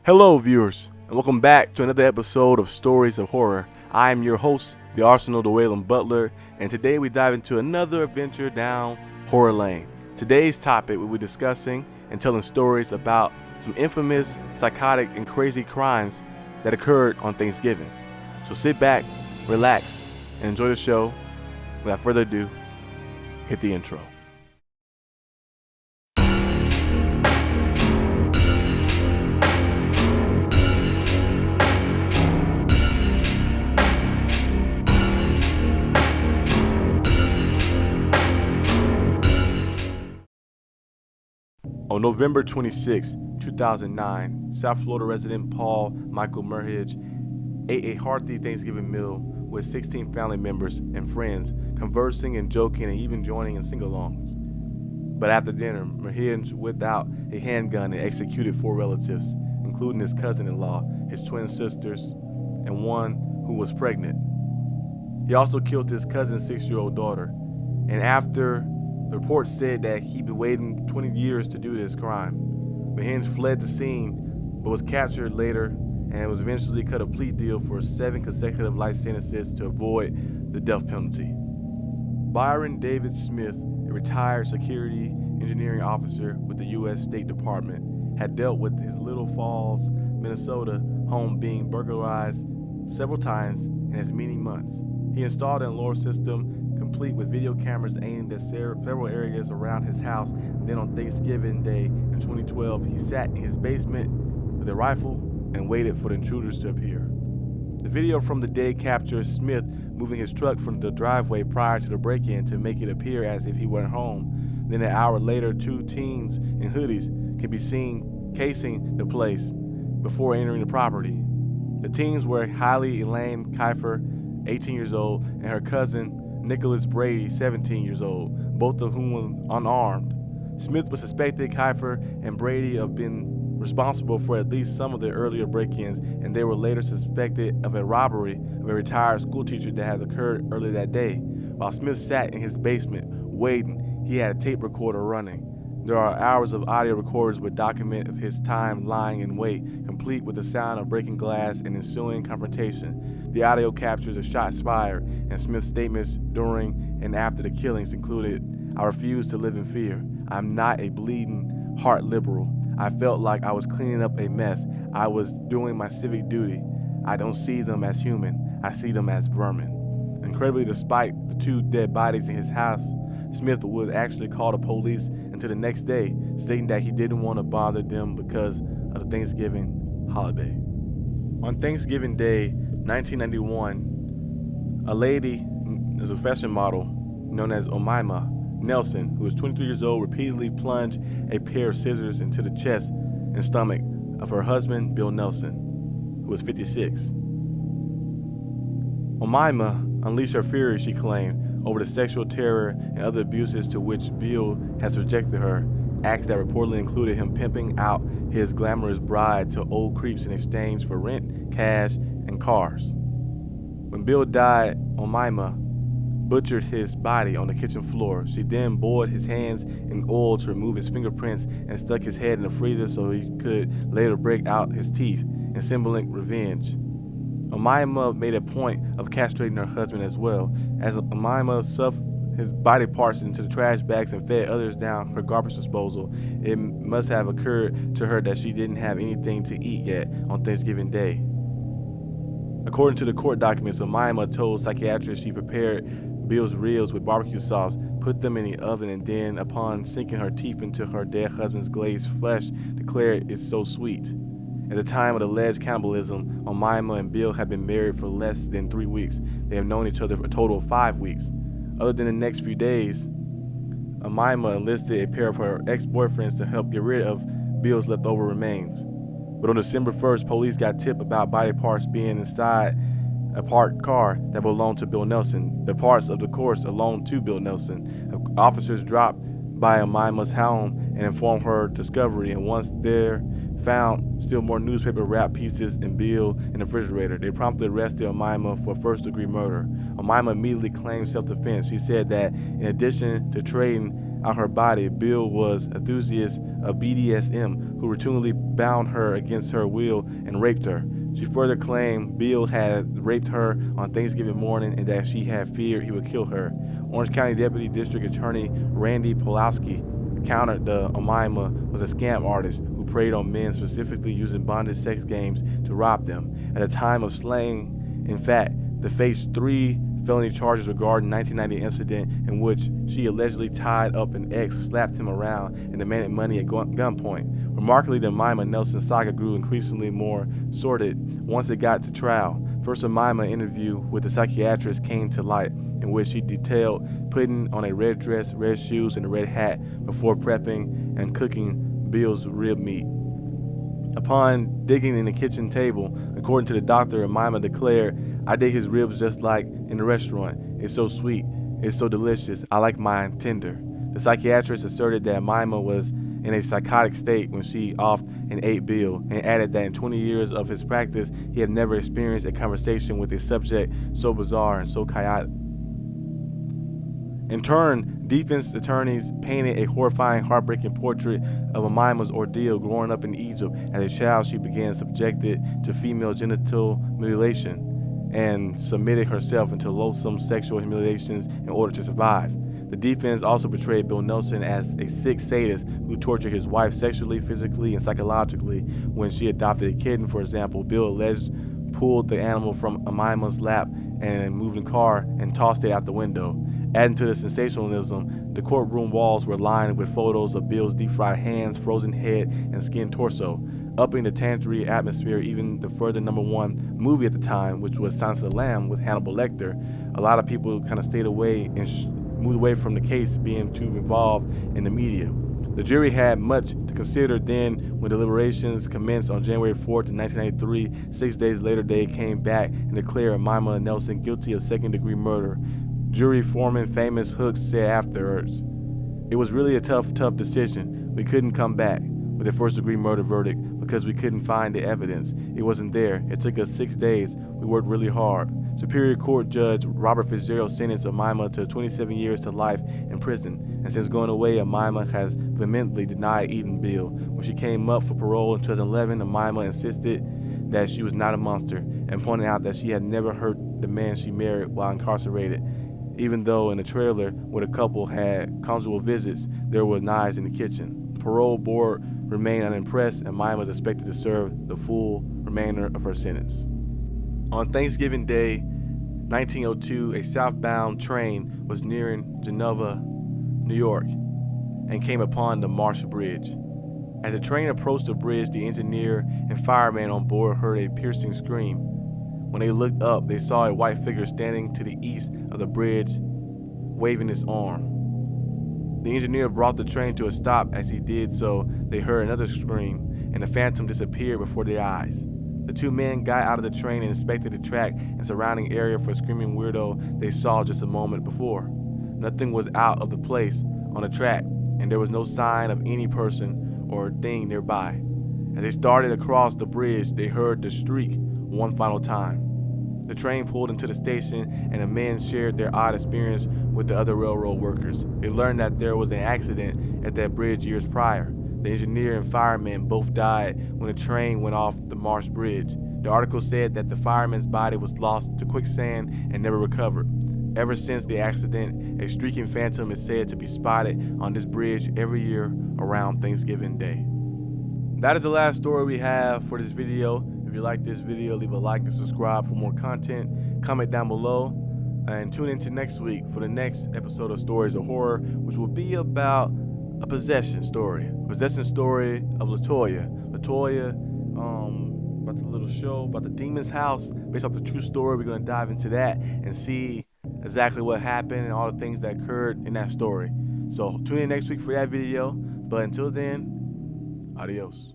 Hello, viewers, and welcome back to another episode of Stories of Horror. I am your host, the Arsenal Dwaylen Butler, and today we dive into another adventure down horror lane. Today's topic we'll be discussing and telling stories about some infamous, psychotic, and crazy crimes that occurred on Thanksgiving. So sit back, relax, and enjoy the show. Without further ado, hit the intro. On November 26, 2009, South Florida resident Paul Michael Merhige ate a hearty Thanksgiving meal with 16 family members and friends, conversing and joking and even joining in sing-alongs. But after dinner, Merhige whipped out a handgun and executed 4 relatives, including his cousin-in-law, his twin sisters, and one who was pregnant. He also killed his cousin's 6-year-old daughter, and after the report said that he'd been waiting 20 years to do this crime. Merhige fled the scene, but was captured later and was eventually cut a plea deal for 7 consecutive life sentences to avoid the death penalty. Byron David Smith, a retired security engineering officer with the U.S. State Department, had dealt with his Little Falls, Minnesota home being burglarized several times in as many months. He installed an alarm system complete with video cameras aimed at several areas around his house. And then on Thanksgiving Day in 2012, he sat in his basement with a rifle and waited for the intruders to appear. The video from the day captures Smith moving his truck from the driveway prior to the break-in to make it appear as if he went home. Then an hour later, 2 teens in hoodies can be seen casing the place before entering the property. The teens were Elaine Kiefer, 18 years old, and her cousin Nicholas Brady, 17 years old, both of whom were unarmed. Smith was suspected Kiefer and Brady of being responsible for at least some of the earlier break-ins, and they were later suspected of a robbery of a retired schoolteacher that had occurred earlier that day. While Smith sat in his basement waiting, he had a tape recorder running. There are hours of audio recorders with document of his time lying in wait, complete with the sound of breaking glass and ensuing confrontation. The audio captures the shots fired, and Smith's statements during and after the killings included, "I refuse to live in fear. I'm not a bleeding heart liberal. I felt like I was cleaning up a mess. I was doing my civic duty. I don't see them as human. I see them as vermin." Incredibly, despite the 2 dead bodies in his house, Smith would actually call the police until the next day, stating that he didn't want to bother them because of the Thanksgiving holiday. On Thanksgiving Day, 1991, a lady is a fashion model known as Omaima Nelson, who was 23 years old, repeatedly plunged a pair of scissors into the chest and stomach of her husband, Bill Nelson, who was 56. Omaima unleashed her fury, she claimed, over the sexual terror and other abuses to which Bill has subjected her, acts that reportedly included him pimping out his glamorous bride to old creeps in exchange for rent, cash, and cars. When Bill died, Omaima butchered his body on the kitchen floor. She then boiled his hands in oil to remove his fingerprints and stuck his head in the freezer so he could later break out his teeth in symbolic revenge. Omaima made a point of castrating her husband as well. As Omaima stuffed his body parts into the trash bags and fed others down her garbage disposal, it must have occurred to her that she didn't have anything to eat yet on Thanksgiving Day. According to the court documents, Omaima told psychiatrists she prepared Bill's ribs with barbecue sauce, put them in the oven, and then, upon sinking her teeth into her dead husband's glazed flesh, declared it's so sweet. At the time of the alleged cannibalism, Omaima and Bill had been married for less than 3 weeks. They have known each other for a total of 5 weeks. Other than the next few days, Omaima enlisted a pair of her ex-boyfriends to help get rid of Bill's leftover remains. But on December 1st, police got tip about body parts being inside a parked car that belonged to Bill Nelson. The parts of the course belonged to Bill Nelson. Officers dropped by Omaima's home and informed her discovery, and once there, found still more newspaper wrapped pieces and Bill in the refrigerator. They promptly arrested Omaima for first-degree murder. Omaima immediately claimed self-defense. She said that in addition to trading out her body. Bill was enthusiast of BDSM who routinely bound her against her will and raped her. She further claimed Bill had raped her on Thanksgiving morning and that she had feared he would kill her. Orange County Deputy District Attorney Randy Pulowski countered the Omaima was a scam artist who preyed on men, specifically using bondage sex games to rob them. At the time of slaying, in fact, they faced 3 felony charges regarding 1990 incident in which she allegedly tied up an ex, slapped him around, and demanded money at gunpoint. Remarkably, the Omaima Nelson saga grew increasingly more sordid once it got to trial. First, a Omaima interview with the psychiatrist came to light, in which she detailed putting on a red dress, red shoes, and a red hat before prepping and cooking Bill's rib meat. Upon digging in the kitchen table, according to the doctor, Omaima declared, "I dig his ribs just like in the restaurant. It's so sweet. It's so delicious. I like mine tender." The psychiatrist asserted that Omaima was in a psychotic state when she offed and ate Bill, and added that in 20 years of his practice, he had never experienced a conversation with a subject so bizarre and so chaotic. In turn, defense attorneys painted a horrifying, heartbreaking portrait of Omaima's ordeal growing up in Egypt. As a child, she began subjected to female genital mutilation and submitted herself into loathsome sexual humiliations in order to survive. The defense also portrayed Bill Nelson as a sick sadist who tortured his wife sexually, physically, and psychologically when she adopted a kitten. For example, Bill alleged pulled the animal from Omaima's lap and moved in the car and tossed it out the window. Adding to the sensationalism, the courtroom walls were lined with photos of Bill's deep-fried hands, frozen head, and skinned torso, upping the tangery atmosphere. Even the further #1 movie at the time, which was Silence of the Lamb with Hannibal Lecter, a lot of people kind of stayed away and moved away from the case being too involved in the media. The jury had much to consider then when deliberations commenced on January 4th, 1993. 6 days later, they came back and declared Omaima Nelson guilty of second-degree murder. Jury foreman Famous Hooks said afterwards, "It was really a tough decision. We couldn't come back with a first-degree murder verdict because we couldn't find the evidence. It wasn't there. It took us 6 days. We worked really hard." Superior Court Judge Robert Fitzgerald sentenced Omaima to 27 years to life in prison, and since going away, Omaima has vehemently denied eating Bill. When she came up for parole in 2011, Omaima insisted that she was not a monster and pointed out that she had never hurt the man she married while incarcerated. Even though in the trailer where the couple had conjugal visits, there were knives in the kitchen. The parole board remained unimpressed, and Omaima was expected to serve the full remainder of her sentence. On Thanksgiving Day, 1902, a southbound train was nearing Geneva, New York, and came upon the Marsh Bridge. As the train approached the bridge, the engineer and fireman on board heard a piercing scream. When they looked up, they saw a white figure standing to the east of the bridge, waving his arm. The engineer brought the train to a stop. As he did so, they heard another scream, and the phantom disappeared before their eyes. The two men got out of the train and inspected the track and surrounding area for a screaming weirdo they saw just a moment before. Nothing was out of the place on the track, and there was no sign of any person or thing nearby. As they started across the bridge, they heard the shriek one final time. The train pulled into the station, and the men shared their odd experience with the other railroad workers. They learned that there was an accident at that bridge years prior. The engineer and fireman both died when the train went off the Marsh Bridge. The article said that the fireman's body was lost to quicksand and never recovered. Ever since the accident, a streaking phantom is said to be spotted on this bridge every year around Thanksgiving Day. That is the last story we have for this video. If you like this video, leave a like and subscribe for more content. Comment down below and tune into next week for the next episode of Stories of Horror, which will be about a possession story of Latoya. About the little show about the demon's house based off the true story. We're going to dive into that and see exactly what happened and all the things that occurred in that story. So tune in next week for that video. But until then, adios.